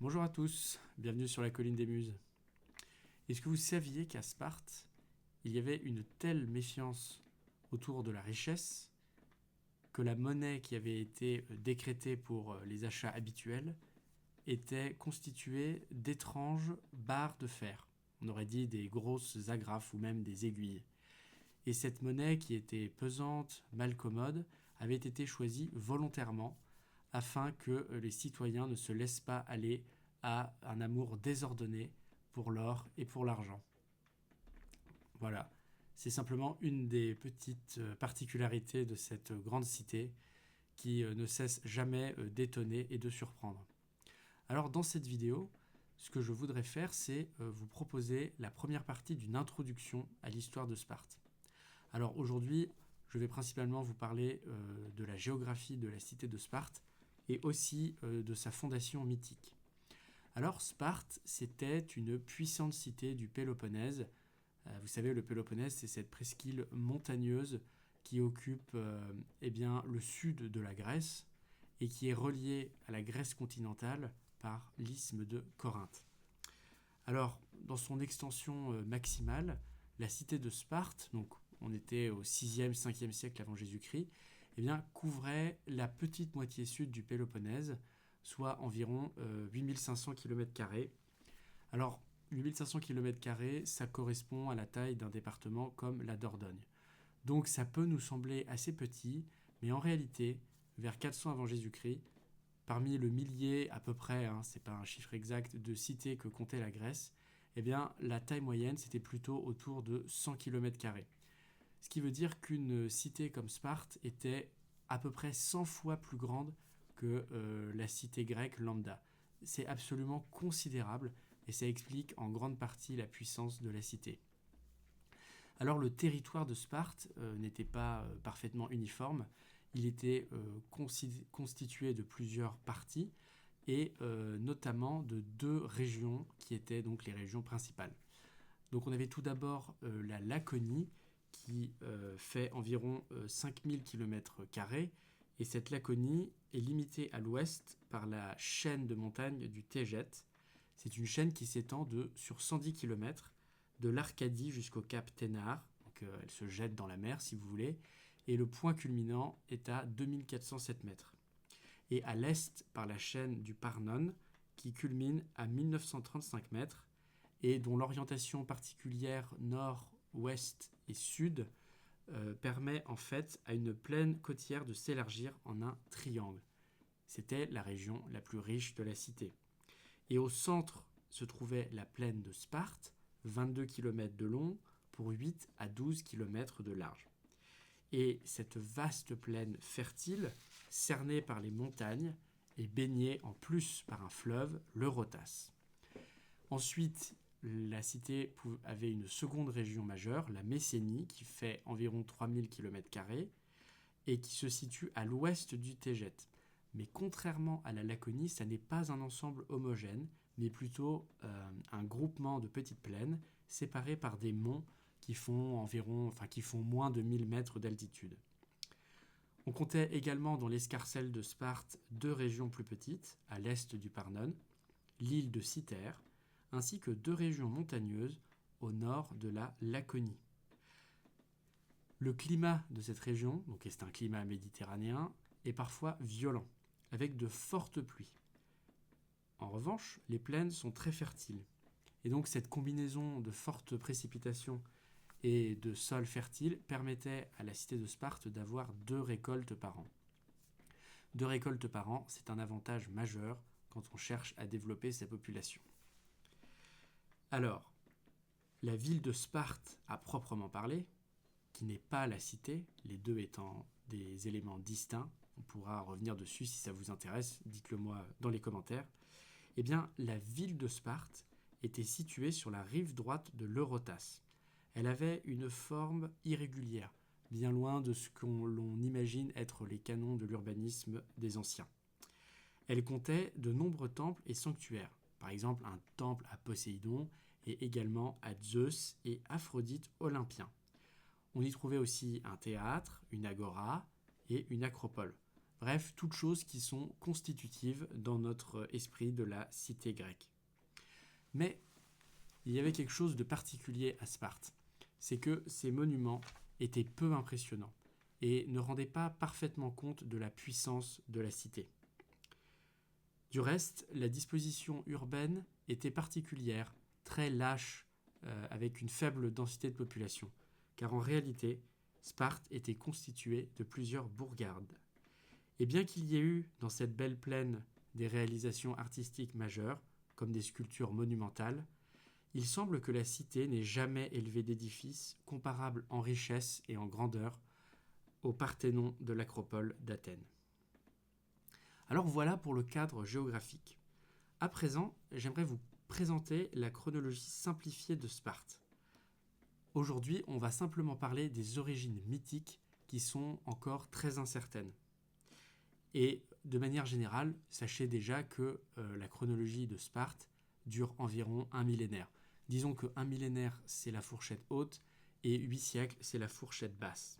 Bonjour à tous, bienvenue sur la colline des Muses. Est-ce que vous saviez qu'à Sparte, il y avait une telle méfiance autour de la richesse que la monnaie qui avait été décrétée pour les achats habituels était constituée d'étranges barres de fer. On aurait dit des grosses agrafes ou même des aiguilles. Et cette monnaie qui était pesante, mal commode, avait été choisie volontairement afin que les citoyens ne se laissent pas aller à un amour désordonné pour l'or et pour l'argent. Voilà, c'est simplement une des petites particularités de cette grande cité qui ne cesse jamais d'étonner et de surprendre. Alors dans cette vidéo, ce que je voudrais faire, c'est vous proposer la première partie d'une introduction à l'histoire de Sparte. Alors aujourd'hui, je vais principalement vous parler de la géographie de la cité de Sparte et aussi de sa fondation mythique. Alors Sparte, c'était une puissante cité du Péloponnèse. Vous savez, le Péloponnèse, c'est cette presqu'île montagneuse qui occupe le sud de la Grèce et qui est reliée à la Grèce continentale par l'isthme de Corinthe. Alors, dans son extension maximale, la cité de Sparte, donc on était au 6e, 5e siècle avant Jésus-Christ, couvrait la petite moitié sud du Péloponnèse, soit environ 8500 km². Alors, 8500 km², ça correspond à la taille d'un département comme la Dordogne. Donc ça peut nous sembler assez petit, mais en réalité, vers 400 avant Jésus-Christ, parmi le millier à peu près, c'est pas un chiffre exact, de cités que comptait la Grèce, la taille moyenne, c'était plutôt autour de 100 km². Ce qui veut dire qu'une cité comme Sparte était à peu près 100 fois plus grande que la cité grecque lambda. C'est absolument considérable et ça explique en grande partie la puissance de la cité. Alors le territoire de Sparte n'était pas parfaitement uniforme, il était constitué de plusieurs parties et notamment de deux régions qui étaient donc les régions principales. Donc on avait tout d'abord la Laconie qui fait environ 5000 km². Et cette Laconie est limitée à l'ouest par la chaîne de montagnes du Tégète. C'est une chaîne qui s'étend sur 110 km de l'Arcadie jusqu'au cap Ténare. Donc elle se jette dans la mer si vous voulez. Et le point culminant est à 2407 mètres. Et à l'est par la chaîne du Parnon qui culmine à 1935 mètres et dont l'orientation particulière nord, ouest et sud permet en fait à une plaine côtière de s'élargir en un triangle. C'était la région la plus riche de la cité. Et au centre se trouvait la plaine de Sparte, 22 km de long pour 8 à 12 km de large. Et cette vaste plaine fertile, cernée par les montagnes, est baignée en plus par un fleuve, l'Eurotas. Ensuite, la cité avait une seconde région majeure, la Messénie, qui fait environ 3000 km² et qui se situe à l'ouest du Tégète. Mais contrairement à la Laconie, ça n'est pas un ensemble homogène, mais plutôt un groupement de petites plaines séparées par des monts qui font moins de 1000 mètres d'altitude. On comptait également dans l'escarcelle de Sparte deux régions plus petites, à l'est du Parnon, l'île de Cythère, ainsi que deux régions montagneuses au nord de la Laconie. Le climat de cette région, donc c'est un climat méditerranéen, est parfois violent, avec de fortes pluies. En revanche, les plaines sont très fertiles. Et donc cette combinaison de fortes précipitations et de sols fertiles permettait à la cité de Sparte d'avoir 2 récoltes par an. 2 récoltes par an, c'est un avantage majeur quand on cherche à développer sa population. Alors, la ville de Sparte à proprement parler, qui n'est pas la cité, les deux étant des éléments distincts, on pourra revenir dessus si ça vous intéresse, dites-le moi dans les commentaires, la ville de Sparte était située sur la rive droite de l'Eurotas. Elle avait une forme irrégulière, bien loin de ce l'on imagine être les canons de l'urbanisme des anciens. Elle comptait de nombreux temples et sanctuaires, par exemple un temple à Poséidon et également à Zeus et Aphrodite Olympien. On y trouvait aussi un théâtre, une agora et une acropole. Bref, toutes choses qui sont constitutives dans notre esprit de la cité grecque. Mais il y avait quelque chose de particulier à Sparte, c'est que ces monuments étaient peu impressionnants et ne rendaient pas parfaitement compte de la puissance de la cité. Du reste, la disposition urbaine était particulière, très lâche, avec une faible densité de population, car en réalité, Sparte était constituée de plusieurs bourgades. Et bien qu'il y ait eu dans cette belle plaine des réalisations artistiques majeures, comme des sculptures monumentales, il semble que la cité n'ait jamais élevé d'édifices comparables en richesse et en grandeur au Parthénon de l'acropole d'Athènes. Alors voilà pour le cadre géographique. À présent, j'aimerais vous présenter la chronologie simplifiée de Sparte. Aujourd'hui, on va simplement parler des origines mythiques qui sont encore très incertaines. Et de manière générale, sachez déjà que la chronologie de Sparte dure environ un millénaire. Disons que un millénaire, c'est la fourchette haute, et 8 siècles, c'est la fourchette basse.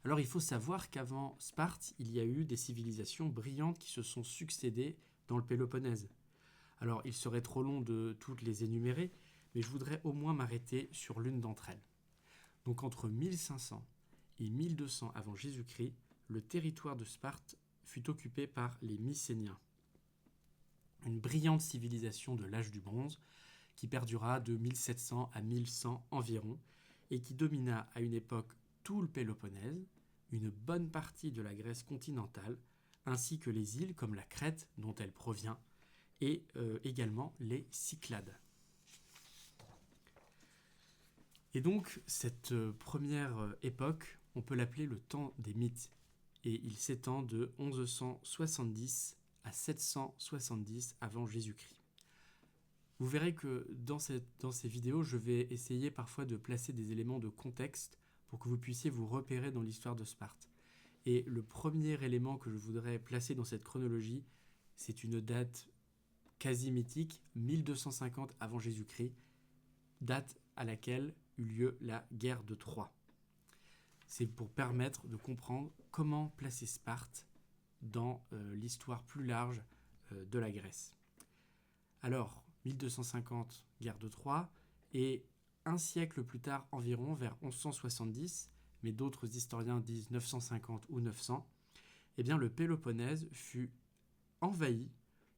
Alors il faut savoir qu'avant Sparte, il y a eu des civilisations brillantes qui se sont succédées dans le Péloponnèse. Alors il serait trop long de toutes les énumérer, mais je voudrais au moins m'arrêter sur l'une d'entre elles. Donc entre 1500 et 1200 avant Jésus-Christ, le territoire de Sparte fut occupé par les Mycéniens, une brillante civilisation de l'âge du bronze qui perdura de 1700 à 1100 environ et qui domina à une époque tout le Péloponnèse, une bonne partie de la Grèce continentale, ainsi que les îles comme la Crète dont elle provient, et également les Cyclades. Et donc cette première époque, on peut l'appeler le temps des mythes, et il s'étend de 1170 à 770 avant Jésus-Christ. Vous verrez que dans ces vidéos, je vais essayer parfois de placer des éléments de contexte pour que vous puissiez vous repérer dans l'histoire de Sparte. Et le premier élément que je voudrais placer dans cette chronologie, c'est une date quasi mythique, 1250 avant Jésus-Christ, date à laquelle eut lieu la guerre de Troie. C'est pour permettre de comprendre comment placer Sparte dans l'histoire plus large de la Grèce. Alors, 1250, guerre de Troie, et un siècle plus tard environ, vers 1170, mais d'autres historiens disent 950 ou 900, eh bien le Péloponnèse fut envahi,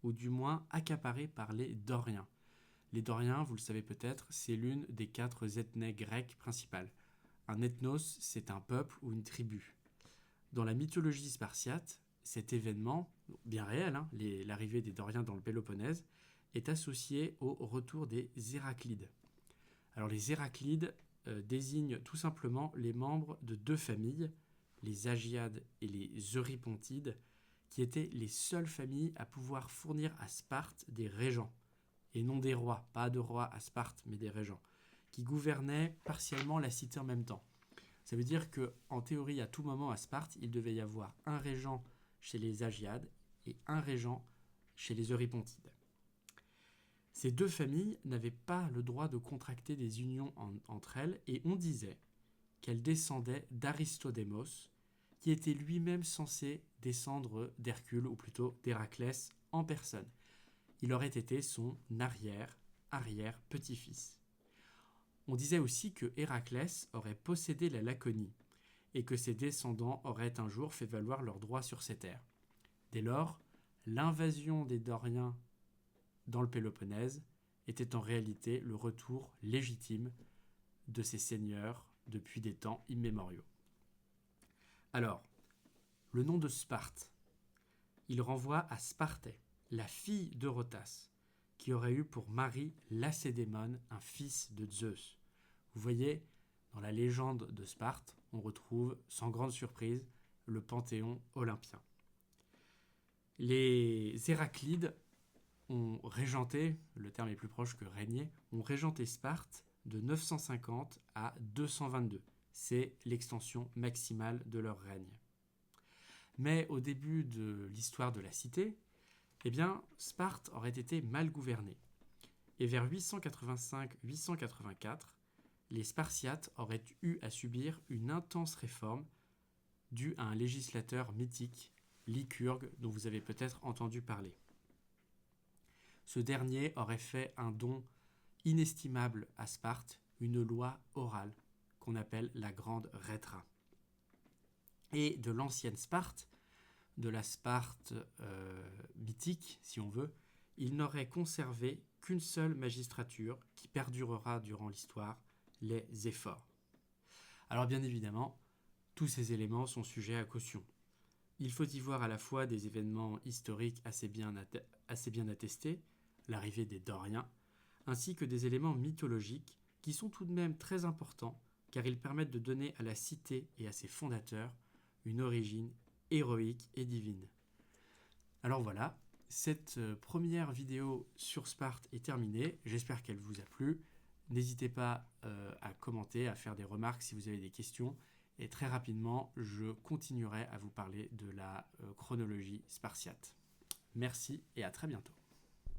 ou du moins accaparé par les Doriens. Les Doriens, vous le savez peut-être, c'est l'une des 4 ethnies grecques principales. Un ethnos, c'est un peuple ou une tribu. Dans la mythologie spartiate, cet événement, bien réel, l'arrivée des Doriens dans le Péloponnèse, est associé au retour des Héraclides. Alors les Héraclides désignent tout simplement les membres de 2 familles, les Agiades et les Eurypontides, qui étaient les seules familles à pouvoir fournir à Sparte des régents, et non des rois, pas de rois à Sparte, mais des régents, qui gouvernaient partiellement la cité en même temps. Ça veut dire qu'en théorie, à tout moment à Sparte, il devait y avoir un régent chez les Agiades et un régent chez les Eurypontides. Ces 2 familles n'avaient pas le droit de contracter des unions entre elles, et on disait qu'elles descendaient d'Aristodémos, qui était lui-même censé descendre d'Hercule, ou plutôt d'Héraclès en personne. Il aurait été son arrière-petit-fils. On disait aussi que Héraclès aurait possédé la Laconie, et que ses descendants auraient un jour fait valoir leurs droits sur ces terres. Dès lors, l'invasion des Doriens dans le Péloponnèse était en réalité le retour légitime de ces seigneurs depuis des temps immémoriaux. Alors, le nom de Sparte, il renvoie à Spartée, la fille d'Eurotas, qui aurait eu pour mari Lacédémone, un fils de Zeus. Vous voyez, dans la légende de Sparte, on retrouve, sans grande surprise, le panthéon olympien. Les Héraclides ont régenté, le terme est plus proche que régné, ont régenté Sparte de 950 à 222. C'est l'extension maximale de leur règne. Mais au début de l'histoire de la cité, eh bien, Sparte aurait été mal gouvernée. Et vers 885-884, les Spartiates auraient eu à subir une intense réforme due à un législateur mythique, Lycurgue, dont vous avez peut-être entendu parler. Ce dernier aurait fait un don inestimable à Sparte, une loi orale qu'on appelle la Grande Rhétra. Et de l'ancienne Sparte, de la Sparte mythique, si on veut, il n'aurait conservé qu'une seule magistrature qui perdurera durant l'histoire, les Éphores. Alors bien évidemment, tous ces éléments sont sujets à caution. Il faut y voir à la fois des événements historiques assez bien attestés, l'arrivée des Doriens, ainsi que des éléments mythologiques qui sont tout de même très importants car ils permettent de donner à la cité et à ses fondateurs une origine héroïque et divine. Alors voilà, cette première vidéo sur Sparte est terminée, j'espère qu'elle vous a plu. N'hésitez pas à commenter, à faire des remarques si vous avez des questions. Et très rapidement, je continuerai à vous parler de la chronologie spartiate. Merci et à très bientôt.